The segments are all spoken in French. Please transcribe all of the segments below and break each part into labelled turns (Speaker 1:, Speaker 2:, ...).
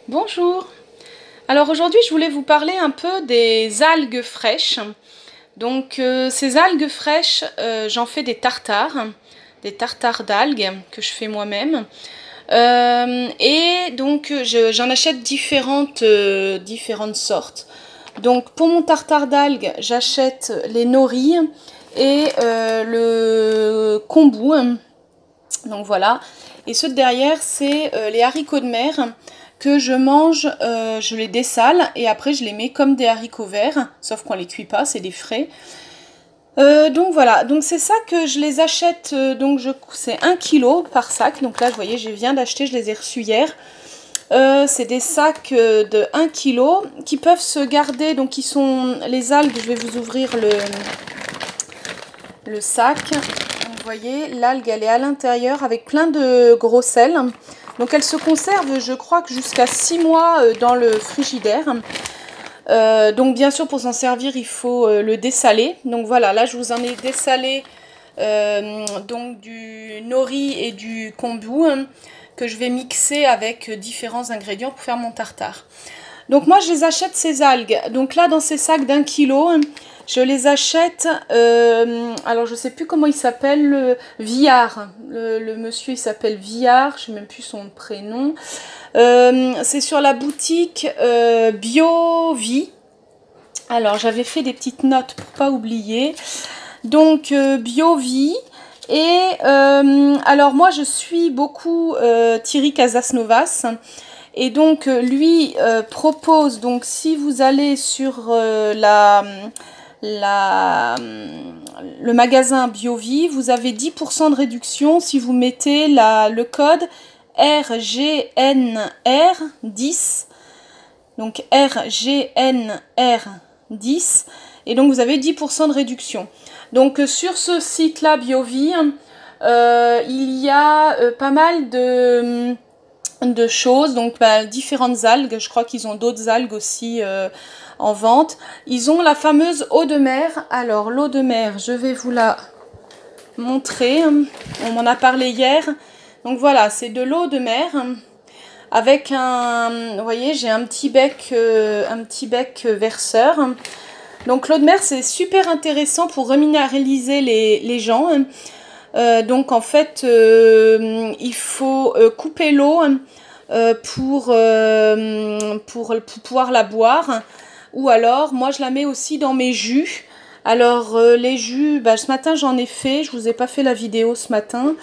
Speaker 1: Bonjour. Alors aujourd'hui je voulais vous parler un peu des algues fraîches. Donc ces algues fraîches, j'en fais des tartares d'algues que je fais moi-même. Et donc j'en achète différentes sortes. Donc pour mon tartare d'algues, j'achète les nori et le kombu. Donc voilà. Et ceux de derrière, c'est les haricots de mer que je mange, je les dessale et après je les mets comme des haricots verts, sauf qu'on les cuit pas, c'est des frais. Donc voilà, donc c'est ça que je les achète, c'est 1 kg par sac, donc là vous voyez je viens d'acheter, je les ai reçus hier. C'est des sacs de 1 kg qui peuvent se garder, donc qui sont les algues, je vais vous ouvrir le sac. Vous voyez, l'algue elle est à l'intérieur avec plein de gros sel. Donc elle se conserve, je crois que jusqu'à 6 mois dans le frigidaire. Donc bien sûr pour s'en servir il faut le dessaler. Donc voilà, là je vous en ai dessalé donc du nori et du kombu que je vais mixer avec différents ingrédients pour faire mon tartare. Donc moi je les achète ces algues. Donc là dans ces sacs d'1 kg, je les achète, alors je sais plus comment il s'appelle, Viard. Le monsieur il s'appelle Viard, je sais même plus son prénom. C'est sur la boutique BioVie. Alors j'avais fait des petites notes pour pas oublier. Donc BioVie. Et alors moi je suis beaucoup Thierry Casasnovas. Et donc lui propose, donc si vous allez sur le magasin BioVie, vous avez 10% de réduction si vous mettez le code RGNR10. Donc RGNR10. Et donc vous avez 10% de réduction. Donc sur ce site-là BioVie, il y a pas mal de choses, donc différentes algues, je crois qu'ils ont d'autres algues aussi en vente. Ils ont la fameuse eau de mer. Alors l'eau de mer, je vais vous la montrer, on m'en a parlé hier. Donc voilà, c'est de l'eau de mer avec vous voyez, j'ai un petit bec verseur. Donc l'eau de mer c'est super intéressant pour reminéraliser les gens. Donc en fait il faut couper l'eau pour pouvoir la boire, ou alors moi je la mets aussi dans mes jus. Alors les jus, ce matin j'en ai fait, je vous ai pas fait la vidéo ce matin,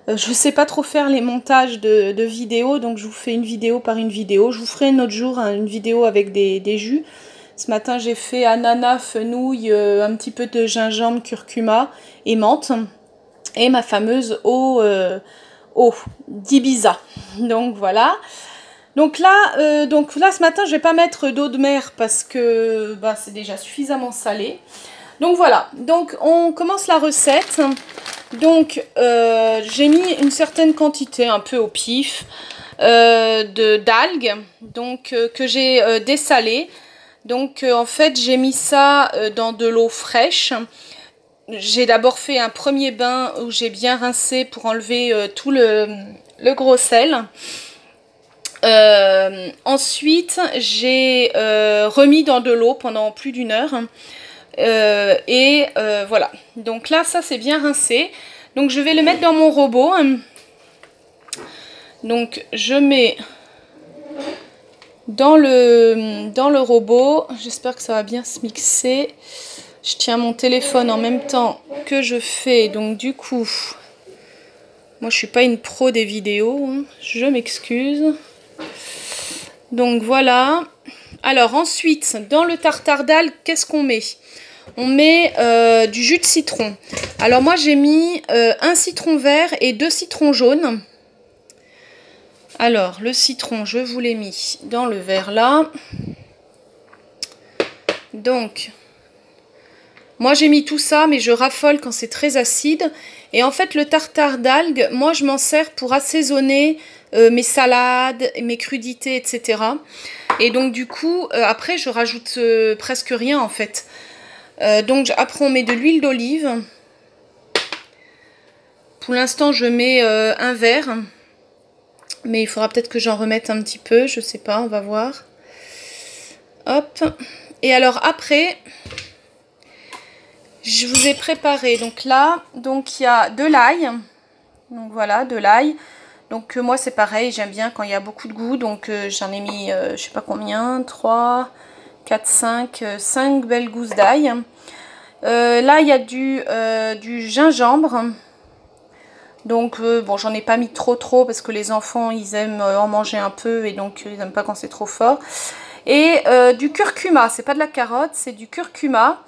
Speaker 1: je sais pas trop faire les montages de vidéos, donc je vous fais une vidéo par une vidéo. Je vous ferai un autre jour une vidéo avec des jus. Ce matin j'ai fait ananas, fenouil, un petit peu de gingembre, curcuma et menthe. Et ma fameuse eau d'Ibiza. Donc voilà. Donc là ce matin je vais pas mettre d'eau de mer parce que c'est déjà suffisamment salé. Donc voilà, donc on commence la recette. Donc j'ai mis une certaine quantité, un peu au pif, d'algues, donc que j'ai dessalées. Donc en fait j'ai mis ça dans de l'eau fraîche. J'ai d'abord fait un premier bain où j'ai bien rincé pour enlever tout le gros sel. Ensuite, j'ai remis dans de l'eau pendant plus d'1 heure. Voilà. Donc là, ça c'est bien rincé. Donc je vais le mettre dans mon robot. Donc je mets dans le robot. J'espère que ça va bien se mixer. Je tiens mon téléphone en même temps que je fais, donc du coup, moi je suis pas une pro des vidéos, hein, je m'excuse. Donc voilà. Alors ensuite, dans le tartare d'algues, qu'est-ce qu'on met? On met du jus de citron. Alors moi j'ai mis 1 citron vert et 2 citrons jaunes. Alors le citron, je vous l'ai mis dans le verre là. Donc moi j'ai mis tout ça, mais je raffole quand c'est très acide. Et en fait le tartare d'algues, moi je m'en sers pour assaisonner mes salades, mes crudités, etc. Et donc du coup, après je rajoute presque rien en fait. Donc après on met de l'huile d'olive. Pour l'instant je mets un verre. Mais il faudra peut-être que j'en remette un petit peu, je sais pas, on va voir. Hop. Et alors après, je vous ai préparé, donc là, donc il y a de l'ail. Donc voilà, de l'ail. Donc moi c'est pareil, j'aime bien quand il y a beaucoup de goût. Donc j'en ai mis, je sais pas combien, 3, 4, 5, 5 belles gousses d'ail. Là il y a du gingembre. Donc bon, j'en ai pas mis trop parce que les enfants ils aiment en manger un peu et donc ils n'aiment pas quand c'est trop fort. Et du curcuma, c'est pas de la carotte, c'est du curcuma.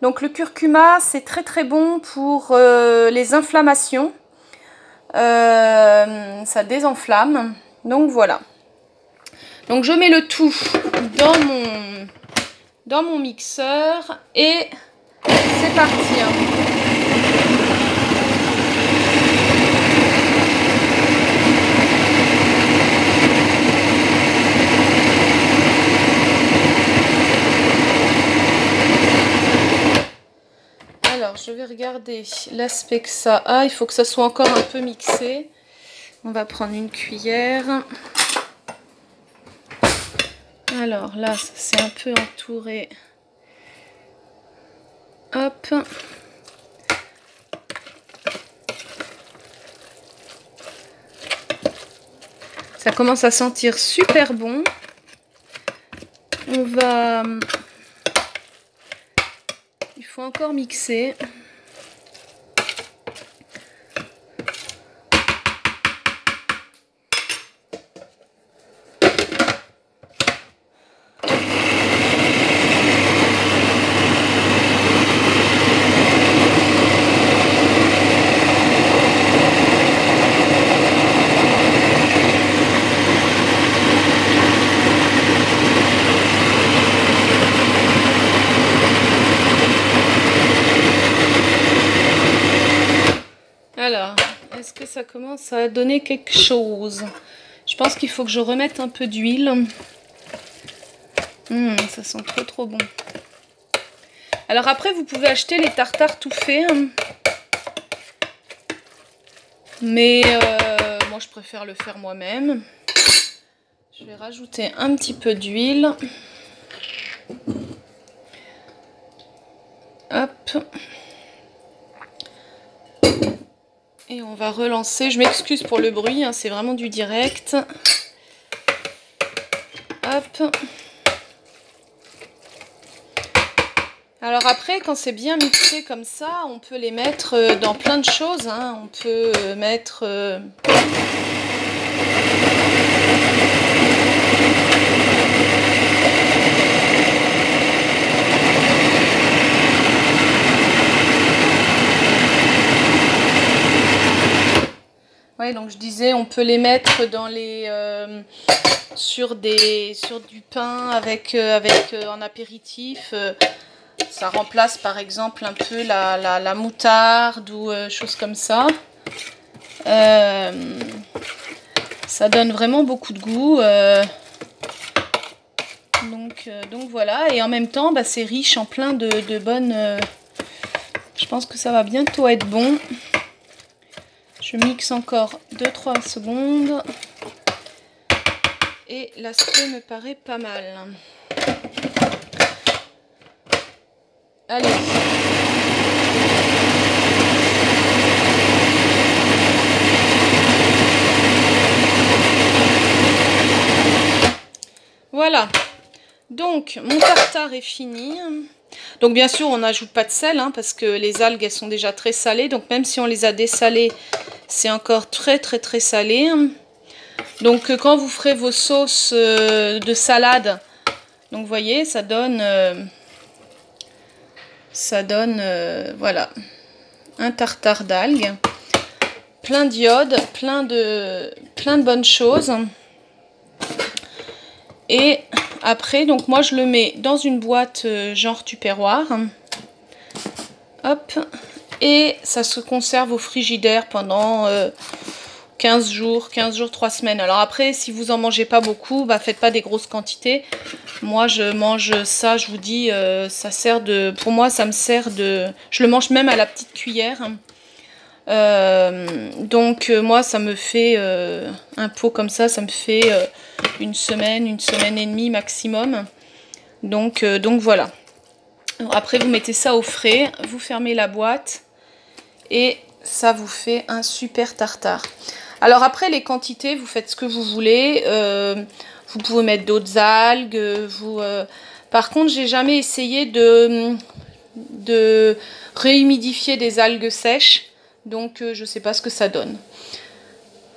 Speaker 1: Donc le curcuma c'est très bon pour les inflammations. Ça désenflamme. Donc voilà. Donc je mets le tout dans mon mixeur et c'est parti. Alors, je vais regarder l'aspect que ça a. Il faut que ça soit encore un peu mixé. On va prendre une cuillère. Alors là, ça s'est un peu entouré. Hop. Ça commence à sentir super bon. On va... Il faut encore mixer. Alors, est-ce que ça commence à donner quelque chose? Je pense qu'il faut que je remette un peu d'huile. Ça sent trop bon. Alors après, vous pouvez acheter les tartares tout faits. Mais moi, je préfère le faire moi-même. Je vais rajouter un petit peu d'huile. Hop. Et on va relancer. Je m'excuse pour le bruit, hein, c'est vraiment du direct. Hop. Alors après, quand c'est bien mixé comme ça, on peut les mettre dans plein de choses. Hein. On peut mettre... Ouais, donc je disais, on peut les mettre dans les sur du pain avec en apéritif. Ça remplace par exemple un peu la moutarde ou choses comme ça. Ça donne vraiment beaucoup de goût. Donc voilà, et en même temps, bah, c'est riche en plein de bonnes... je pense que ça va bientôt être bon. Je mixe encore 2-3 secondes. Et l'aspect me paraît pas mal. Allez. Voilà. Donc, mon tartare est fini. Donc bien sûr, on n'ajoute pas de sel, hein, parce que les algues, elles sont déjà très salées. Donc même si on les a dessalées, c'est encore très salé. Donc quand vous ferez vos sauces de salade, donc vous voyez, ça donne voilà, un tartare d'algues. Plein d'iode, plein de bonnes choses. Et après, donc moi je le mets dans une boîte genre tupperware. Hop. Et ça se conserve au frigidaire pendant 15 jours, 3 semaines. Alors après, si vous en mangez pas beaucoup, bah faites pas des grosses quantités. Moi je mange ça, je vous dis, ça sert de... Pour moi ça me sert de... Je le mange même à la petite cuillère. Moi, ça me fait un pot comme ça me fait une semaine et demie maximum. Donc voilà. Après, vous mettez ça au frais, vous fermez la boîte et ça vous fait un super tartare. Alors après, les quantités, vous faites ce que vous voulez. Vous pouvez mettre d'autres algues. Par contre, j'ai jamais essayé de réhumidifier des algues sèches. Donc, je sais pas ce que ça donne.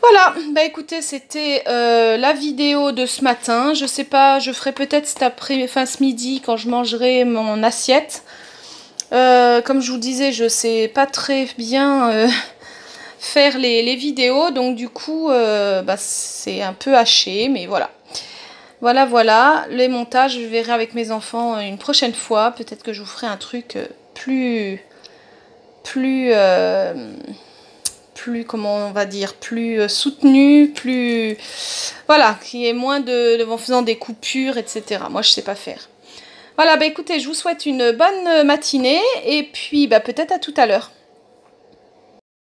Speaker 1: Voilà, bah écoutez, c'était la vidéo de ce matin. Je sais pas, je ferai peut-être ce midi quand je mangerai mon assiette. Comme je vous disais, je sais pas très bien faire les vidéos, donc du coup, c'est un peu haché, mais voilà. Voilà, les montages, je verrai avec mes enfants une prochaine fois. Peut-être que je vous ferai un truc plus, comment on va dire, plus soutenu, plus, voilà, qui est moins en faisant des coupures, etc. Moi, je sais pas faire. Voilà, bah écoutez, je vous souhaite une bonne matinée et puis peut-être à tout à l'heure.